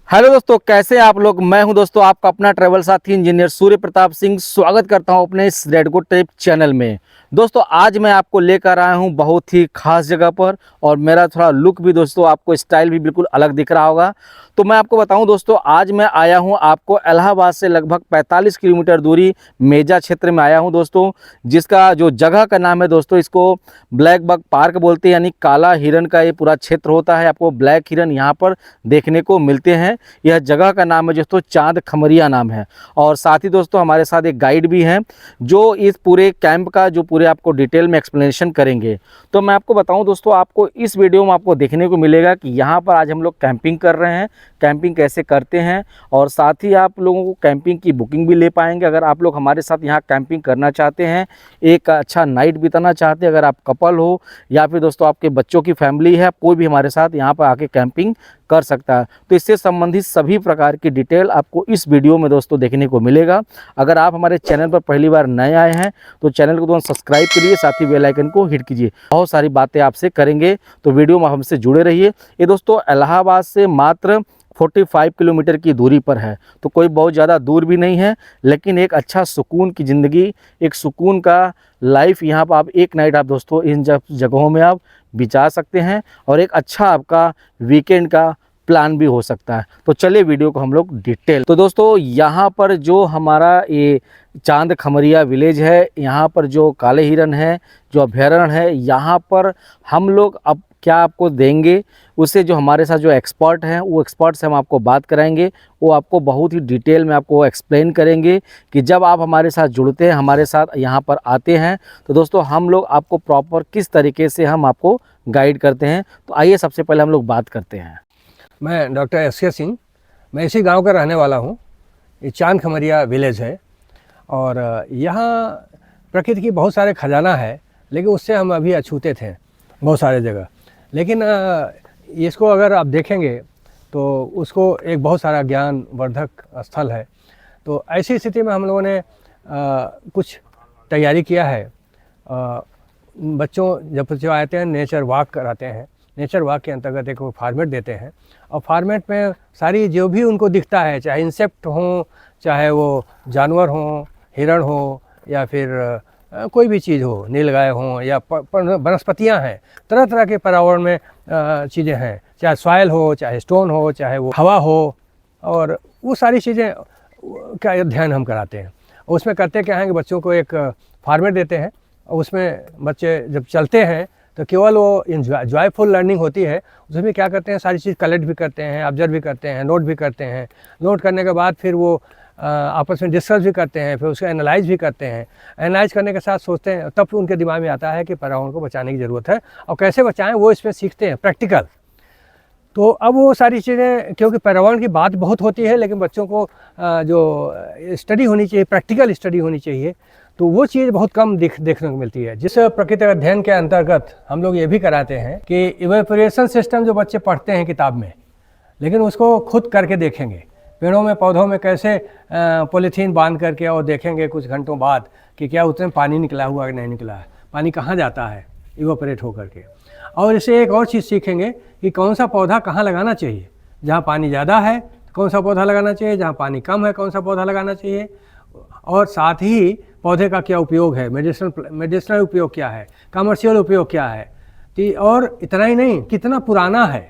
Hello दोस्तों, कैसे हैं आप लोग। मैं हूं दोस्तों आपका अपना ट्रैवल साथी इंजीनियर सूर्य प्रताप सिंह। स्वागत करता हूं अपने इस रेडगो ट्रिप चैनल में। दोस्तों आज मैं आपको लेकर आया हूं बहुत ही खास जगह पर, और मेरा थोड़ा लुक भी दोस्तों आपको स्टाइल भी बिल्कुल अलग दिख रहा होगा। तो मैं आपको बताऊं दोस्तों, आज मैं आया हूं आपको इलाहाबाद से लगभग 45 किलोमीटर दूरी मेजा क्षेत्र में आया हूँ दोस्तों, जिसका जो जगह का नाम है दोस्तों, इसको ब्लैक बग पार्क बोलते हैं, यानी काला हिरन का ये पूरा क्षेत्र होता है। आपको ब्लैक हिरन यहाँ पर देखने को मिलते हैं। यह जगह का नाम है दोस्तों चांद खमरिया नाम है। और साथ ही दोस्तों हमारे साथ एक गाइड भी हैं जो इस पूरे कैंप का जो पूरे आपको डिटेल में एक्सप्लेनेशन करेंगे। तो मैं आपको बताऊं दोस्तों, आपको इस वीडियो में आपको देखने को मिलेगा कि यहाँ पर आज हम लोग कैंपिंग कर रहे हैं, कैंपिंग कैसे करते हैं, और साथ ही आप लोगों को कैंपिंग की बुकिंग भी ले पाएंगे। अगर आप लोग हमारे साथ यहाँ कैंपिंग करना चाहते हैं, एक अच्छा नाइट बिताना चाहते हैं, अगर आप कपल हो या फिर दोस्तों आपके बच्चों की फैमिली है, कोई भी हमारे साथ यहाँ पर आके कैंपिंग कर सकता है। तो इससे संबंधित सभी प्रकार की डिटेल आपको इस वीडियो में दोस्तों देखने को मिलेगा। अगर आप हमारे चैनल पर पहली बार नए आए हैं तो चैनल को तुरंत सब्सक्राइब करिए, साथ ही बेल आइकन को हिट कीजिए। बहुत सारी बातें आपसे करेंगे, तो वीडियो में हमसे जुड़े रहिए। ये दोस्तों इलाहाबाद से मात्र 45 किलोमीटर की दूरी पर है, तो कोई बहुत ज़्यादा दूर भी नहीं है, लेकिन एक अच्छा सुकून की ज़िंदगी, एक सुकून का लाइफ यहाँ पर आप एक नाइट आप दोस्तों इन जगहों में आप बिता सकते हैं, और एक अच्छा आपका वीकेंड का प्लान भी हो सकता है। तो चलिए वीडियो को हम लोग डिटेल। तो दोस्तों यहाँ पर जो हमारा ये चांद खमरिया विलेज है, यहाँ पर जो काले हिरन है, जो अभयारण्य है, यहाँ पर हम लोग अब क्या आपको देंगे, उससे जो हमारे साथ जो एक्सपर्ट हैं वो एक्सपर्ट से हम आपको बात कराएंगे। वो आपको बहुत ही डिटेल में आपको एक्सप्लेन करेंगे कि जब आप हमारे साथ जुड़ते हैं, हमारे साथ यहाँ पर आते हैं, तो दोस्तों हम लोग आपको प्रॉपर किस तरीके से हम आपको गाइड करते हैं। तो आइए सबसे पहले हम लोग बात करते हैं। मैं डॉक्टर एस.के. सिंह, मैं इसी गांव का रहने वाला हूं। ये चांद खमरिया विलेज है, और यहाँ प्रकृति की बहुत सारे खजाना है, लेकिन उससे हम अभी अछूते थे बहुत सारे जगह। लेकिन इसको अगर आप देखेंगे तो उसको एक बहुत सारा ज्ञानवर्धक स्थल है। तो ऐसी स्थिति में हम लोगों ने कुछ तैयारी किया है। बच्चों जब आते हैं नेचर वॉक कराते हैं। नेचर वॉक के अंतर्गत एक फॉर्मेट देते हैं, और फॉर्मेट में सारी जो भी उनको दिखता है, चाहे इंसेक्ट हों, चाहे वो जानवर हों, हिरण हो, या फिर कोई भी चीज़ हो, नीलगाय हों, या वनस्पतियाँ हैं, तरह तरह के पर्यावरण में चीज़ें हैं, चाहे सॉइल हो, चाहे स्टोन हो, चाहे वो हवा हो, और वो सारी चीज़ें का अध्ययन हम कराते हैं। उसमें करते क्या है कि बच्चों को एक फॉर्मेट देते हैं, और उसमें बच्चे जब चलते हैं तो केवल वो जॉयफुल लर्निंग होती है। उसमें क्या करते हैं, सारी चीज़ कलेक्ट भी करते हैं, ऑब्जर्व भी करते हैं, नोट भी करते हैं। नोट करने के बाद फिर वो आपस में डिस्कस भी करते हैं, फिर उसको एनालाइज भी करते हैं। एनालाइज करने के साथ सोचते हैं, तब उनके दिमाग में आता है कि पर्यावरण को बचाने की ज़रूरत है, और कैसे बचाएं वो इसमें सीखते हैं प्रैक्टिकल। तो अब वो सारी चीज़ें, क्योंकि पर्यावरण की बात बहुत होती है, लेकिन बच्चों को जो स्टडी होनी चाहिए, प्रैक्टिकल स्टडी होनी चाहिए, तो वो चीज़ बहुत कम देखने को मिलती है। जिस प्रकृति अध्ययन के अंतर्गत हम लोग ये भी कराते हैं कि इवेपोरेशन सिस्टम जो बच्चे पढ़ते हैं किताब में, लेकिन उसको खुद करके देखेंगे। पेड़ों में, पौधों में कैसे पॉलीथीन बांध करके, और देखेंगे कुछ घंटों बाद कि क्या उसमें पानी निकला हुआ कि नहीं निकला है, पानी कहाँ जाता है इवेपोरेट होकर के। और इससे एक और चीज़ सीखेंगे कि कौन सा पौधा कहाँ लगाना चाहिए। जहाँ पानी ज़्यादा है कौन सा पौधा लगाना चाहिए, जहाँ पानी कम है कौन सा पौधा लगाना चाहिए, और साथ ही पौधे का क्या उपयोग है, मेडिसिनल उपयोग क्या है, कमर्शियल उपयोग क्या है। और इतना ही नहीं, कितना पुराना है,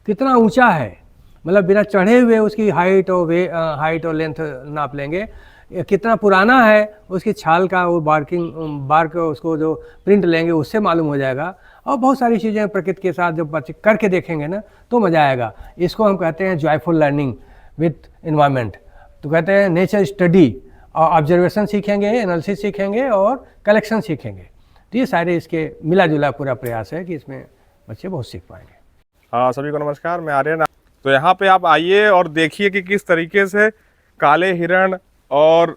कितना ऊंचा है, मतलब बिना चढ़े हुए उसकी हाइट और लेंथ नाप लेंगे। कितना पुराना है, उसकी छाल का वो बार्क उसको जो प्रिंट लेंगे उससे मालूम हो जाएगा। और बहुत सारी चीज़ें प्रकृति के साथ जब बच्चे करके देखेंगे ना, तो मज़ा आएगा। इसको हम कहते हैं जॉयफुल लर्निंग विथ इन्वायरमेंट। तो कहते हैं नेचर स्टडी, और ऑब्जर्वेशन सीखेंगे, एनालिसिस सीखेंगे, और कलेक्शन सीखेंगे। तो ये सारे इसके मिला जुला पूरा प्रयास है कि इसमें बच्चे बहुत सीख पाएंगे। हाँ, सभी को नमस्कार, मैं आर्यन। तो यहाँ पे आप आइए और देखिए कि किस तरीके से काले हिरण और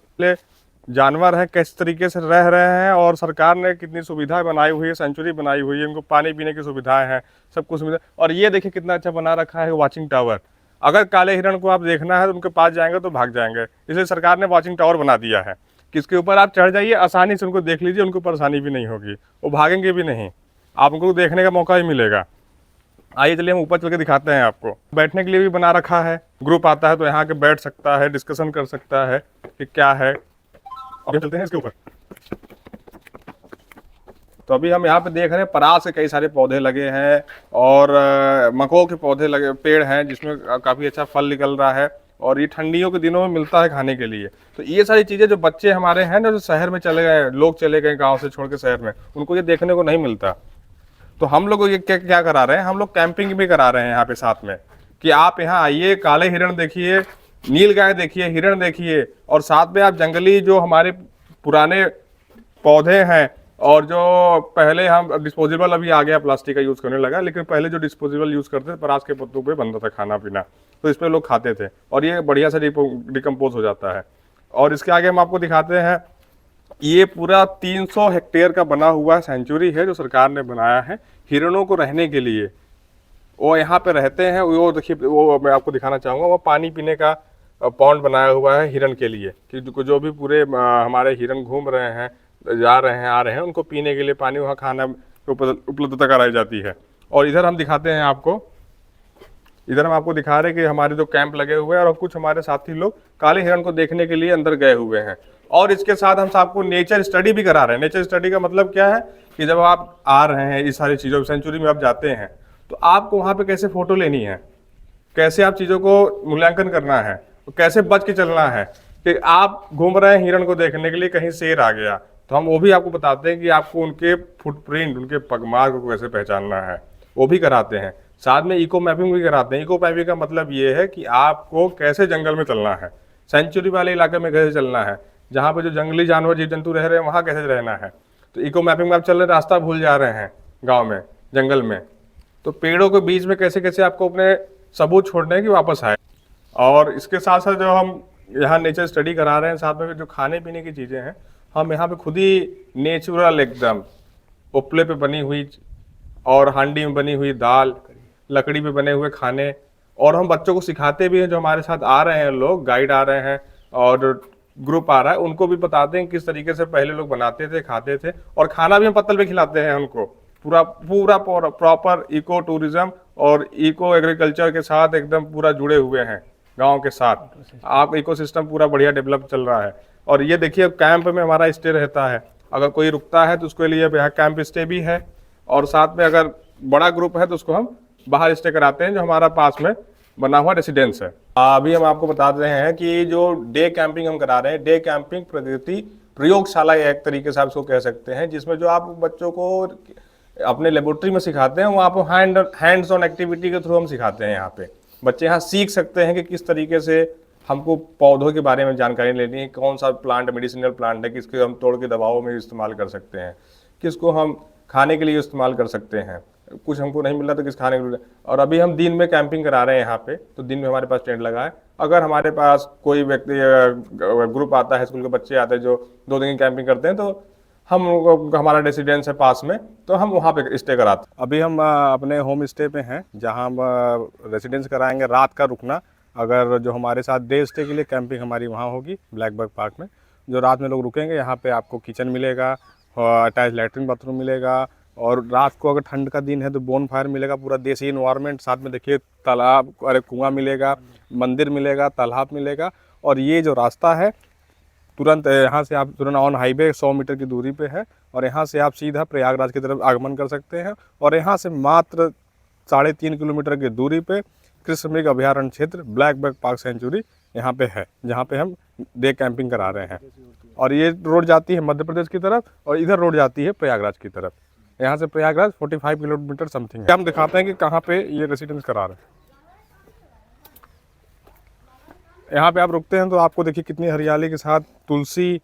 जानवर हैं किस तरीके से रह रहे हैं, और सरकार ने कितनी सुविधाएं बनाई हुई है, सेंचुरी बनाई हुई है, इनको पानी पीने की सुविधाएं हैं, सब कुछ सुविधा। और ये देखिए कितना अच्छा बना रखा है वॉचिंग टावर। अगर काले हिरण को आप देखना है तो उनके पास जाएंगे तो भाग जाएंगे, इसलिए सरकार ने वॉचिंग टावर बना दिया है कि इसके ऊपर आप चढ़ जाइए, आसानी से उनको देख लीजिए, उनको परेशानी भी नहीं होगी, वो भागेंगे भी नहीं, आप उनको देखने का मौका ही मिलेगा। आइए चलिए हम ऊपर चल के दिखाते हैं आपको। बैठने के लिए भी बना रखा है, ग्रुप आता है तो यहाँ के बैठ सकता है, डिस्कशन कर सकता है कि क्या है। अब चलते हैं इसके ऊपर। तो अभी हम यहाँ पे देख रहे हैं परास के कई सारे पौधे लगे हैं और मको के पौधे लगे, पेड़ हैं जिसमें काफ़ी अच्छा फल निकल रहा है और ये ठंडियों के दिनों में मिलता है खाने के लिए। तो ये सारी चीज़ें जो बच्चे हमारे हैं ना, जो शहर में चले गए, लोग चले गए गाँव से छोड़ के शहर में, उनको ये देखने को नहीं मिलता। तो हम लोग ये क्या करा रहे हैं, हम लोग कैंपिंग भी करा रहे हैं यहाँ पे साथ में, कि आप यहाँ आइए, काले हिरण देखिए, नील गाय देखिए, हिरण देखिए, और साथ में आप जंगली जो हमारे पुराने पौधे हैं और जो पहले हम डिस्पोजेबल, अभी आ गया प्लास्टिक का यूज़ करने लगा, लेकिन पहले जो डिस्पोजेबल यूज़ करते थे, परास के पत्तों पे बनता था खाना पीना, तो इस पे लोग खाते थे और ये बढ़िया से डिकम्पोज हो जाता है। और इसके आगे हम आपको दिखाते हैं, ये पूरा 300 हेक्टेयर का बना हुआ सेंचुरी है जो सरकार ने बनाया है हिरणों को रहने के लिए। वो यहाँ पे रहते हैं, वो देखिए, वो मैं आपको दिखाना चाहूँगा, वो पानी पीने का पॉन्ड बनाया हुआ है हिरण के लिए, कि जो भी पूरे हमारे हिरण घूम रहे हैं, जा रहे हैं, आ रहे हैं, उनको पीने के लिए पानी, वहाँ खाना उपलब्धता कराई जाती है। और इधर हम दिखाते हैं आपको, इधर हम आपको दिखा रहे हैं कि हमारे जो कैंप लगे हुए हैं और कुछ हमारे साथी लोग काले हिरण को देखने के लिए अंदर गए हुए हैं। और इसके साथ हम आपको नेचर स्टडी भी करा रहे हैं। नेचर स्टडी का मतलब क्या है कि जब आप आ रहे हैं इस सारी चीज़ों, सेंचुरी में आप जाते हैं, तो आपको वहाँ पे कैसे फोटो लेनी है, कैसे आप चीज़ों को मूल्यांकन करना है, कैसे बच के चलना है। कि आप घूम रहे हैं हिरण को देखने के लिए, कहीं शेर आ गया, तो हम वो भी आपको बताते हैं कि आपको उनके फुटप्रिंट, उनके पगमार्क को कैसे पहचानना है, वो भी कराते हैं। साथ में इको मैपिंग भी कराते हैं। इको मैपिंग का मतलब ये है कि आपको कैसे जंगल में चलना है, सेंचुरी वाले इलाके में कैसे चलना है, जहाँ पे जो जंगली जानवर, जीव जंतु रह रहे हैं, वहाँ कैसे रहना है। तो इको मैपिंग में आप चल रहे, रास्ता भूल जा रहे हैं गाँव में, जंगल में, तो पेड़ों के बीच में कैसे कैसे आपको अपने सबूत छोड़ने हैं कि वापस आए। और इसके साथ साथ जो हम यहाँ नेचर स्टडी करा रहे हैं, साथ में जो खाने पीने की चीज़ें हैं, हम यहाँ पे खुद ही नेचुरल एकदम उपले पे बनी हुई और हांडी में बनी हुई दाल, लकड़ी पे बने हुए खाने, और हम बच्चों को सिखाते भी हैं। जो हमारे साथ आ रहे हैं लोग, गाइड आ रहे हैं और ग्रुप आ रहा है, उनको भी बताते हैं किस तरीके से पहले लोग बनाते थे, खाते थे, और खाना भी हम पत्तल पे खिलाते हैं उनको। पूरा प्रॉपर इको टूरिज्म और इको एग्रीकल्चर के साथ एकदम पूरा जुड़े हुए हैं गाँव के साथ। आप इकोसिस्टम पूरा बढ़िया डेवलप चल रहा है। और ये देखिए, कैंप में हमारा स्टे रहता है, अगर कोई रुकता है तो उसके लिए यहाँ कैंप स्टे भी है, और साथ में अगर बड़ा ग्रुप है तो उसको हम बाहर स्टे कराते हैं, जो हमारा पास में बना हुआ रेसिडेंस है। अभी हम आपको बता रहे हैं कि जो डे कैंपिंग हम करा रहे हैं, डे कैंपिंग प्रगति प्रयोगशाला एक तरीके से आप इसको कह सकते हैं, जिसमें जो आप बच्चों को अपने लेबोरेटरी में सिखाते हैं, वो आपको हैंड्स ऑन एक्टिविटी के थ्रू हम सिखाते हैं। यहाँ पे बच्चे यहाँ सीख सकते हैं कि किस तरीके से हमको पौधों के बारे में जानकारी लेनी है, कौन सा प्लांट मेडिसिनल प्लांट है, किसको हम तोड़ के दवाओं में इस्तेमाल कर सकते हैं, किसको हम खाने के लिए इस्तेमाल कर सकते हैं, कुछ हमको नहीं मिल रहा तो किस खाने के लिए। और अभी हम दिन में कैंपिंग करा रहे हैं यहाँ पे, तो दिन में हमारे पास टेंट लगा है। अगर हमारे पास कोई व्यक्ति ग्रुप आता है, स्कूल के बच्चे आते हैं जो 2 दिन की कैंपिंग करते हैं, तो हम हमारा रेसिडेंस है पास में, तो हम वहाँ पे स्टे कराते हैं। अभी हम अपने होम स्टे पे हैं, जहाँ हम रेसिडेंस कराएंगे, रात का रुकना। अगर जो हमारे साथ डे स्टे के लिए कैंपिंग हमारी वहाँ होगी ब्लैकबक पार्क में, जो रात में लोग रुकेंगे, यहाँ पे आपको किचन मिलेगा, अटैच लैट्रिन बाथरूम मिलेगा, और रात को अगर ठंड का दिन है तो बोन फायर मिलेगा, पूरा देसी इन्वायरमेंट। साथ में देखिए तालाब, अरे कुआं मिलेगा, मंदिर मिलेगा, तालाब मिलेगा। और ये जो रास्ता है, तुरंत यहाँ से आप तुरंत ऑन हाईवे 100 मीटर की दूरी पे है, और यहाँ से आप सीधा प्रयागराज की तरफ आगमन कर सकते हैं। और यहाँ से मात्र 3.5 किलोमीटर की दूरी पे कृष्ण मृग अभयारण्य क्षेत्र ब्लैकबक पार्क सेंचुरी यहाँ पे है, जहाँ पे हम डे कैंपिंग करा रहे हैं। और ये रोड जाती है मध्य प्रदेश की तरफ, और इधर रोड जाती है प्रयागराज की तरफ। यहाँ से प्रयागराज 45 किलोमीटर समथिंग है। हम दिखाते हैं कि कहाँ पे ये रेसिडेंस करा रहे हैं। यहाँ पे आप रुकते हैं तो आपको देखिए कितनी हरियाली के साथ तुलसी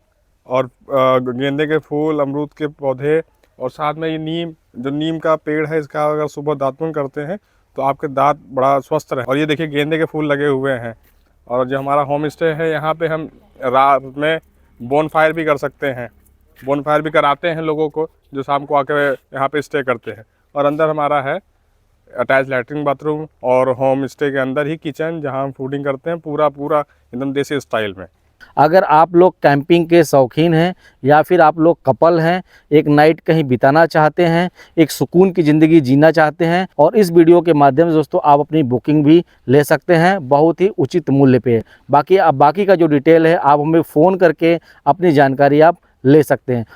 और गेंदे के फूल, अमरूद के पौधे, और साथ में ये नीम का पेड़ है, इसका अगर सुबह दातुन करते हैं तो आपके दांत बड़ा स्वस्थ रहे। और ये देखिए गेंदे के फूल लगे हुए हैं। और जो हमारा होम स्टे है, यहाँ पे हम रात में बोन फायर भी कर सकते हैं, बोन फायर भी कराते हैं लोगों को जो शाम को आके यहाँ पे स्टे करते हैं। और अंदर हमारा है अटैच लैट्रिन बाथरूम, और होम स्टे के अंदर ही किचन, जहाँ हम फूडिंग करते हैं, पूरा एकदम देसी स्टाइल में। अगर आप लोग कैंपिंग के शौकीन हैं या फिर आप लोग कपल हैं, एक नाइट कहीं बिताना चाहते हैं, एक सुकून की ज़िंदगी जीना चाहते हैं, और इस वीडियो के माध्यम से दोस्तों आप अपनी बुकिंग भी ले सकते हैं बहुत ही उचित मूल्य पे। बाकी का जो डिटेल है आप हमें फ़ोन करके अपनी जानकारी आप ले सकते हैं।